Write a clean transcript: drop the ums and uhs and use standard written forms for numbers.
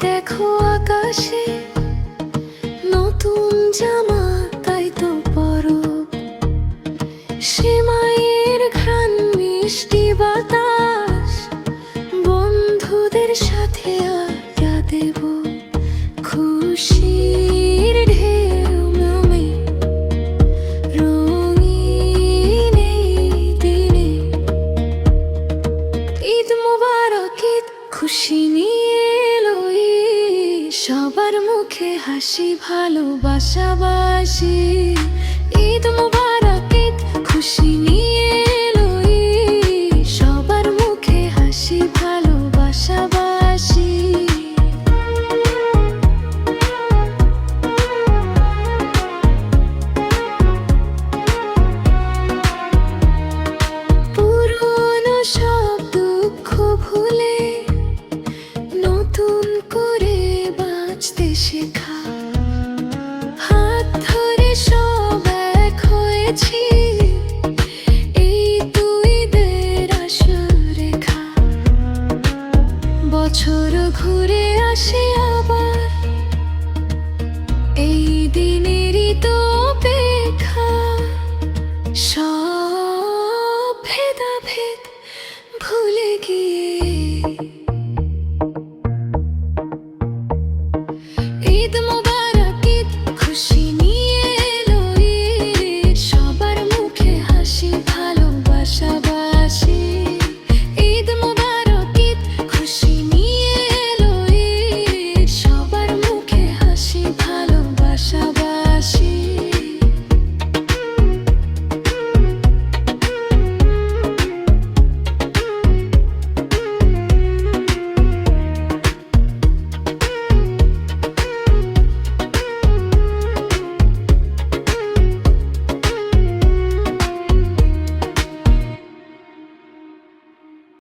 দেখো আকাশে নতুন জামা, তাই তো পরো সেমাইয়ের ঘ্রাণ, মিষ্টি বাতাস, বন্ধুদের সাথে আড্ডা দেব, খুশির ঢেউ নামে রঙিন এই দিনে। ঈদ মোবারক, ঈদ খুশি নিয়ে এলো ঈদ, সবার মুখে হাসি, ভালোবাসা বাসি। ঈদ মোবারক, ঈদ খুশি নিয়ে এলো ঈদ, সবার মুখে হাসি, ভালোবাসা বাসি। পুরনো সব দুঃখ ভুলে নতুন করে বাঁচতে শেখা, হাত ধরে সব এক হয়েছি, এই তুই দের আসল রেখা। বছর ঘুরে আসে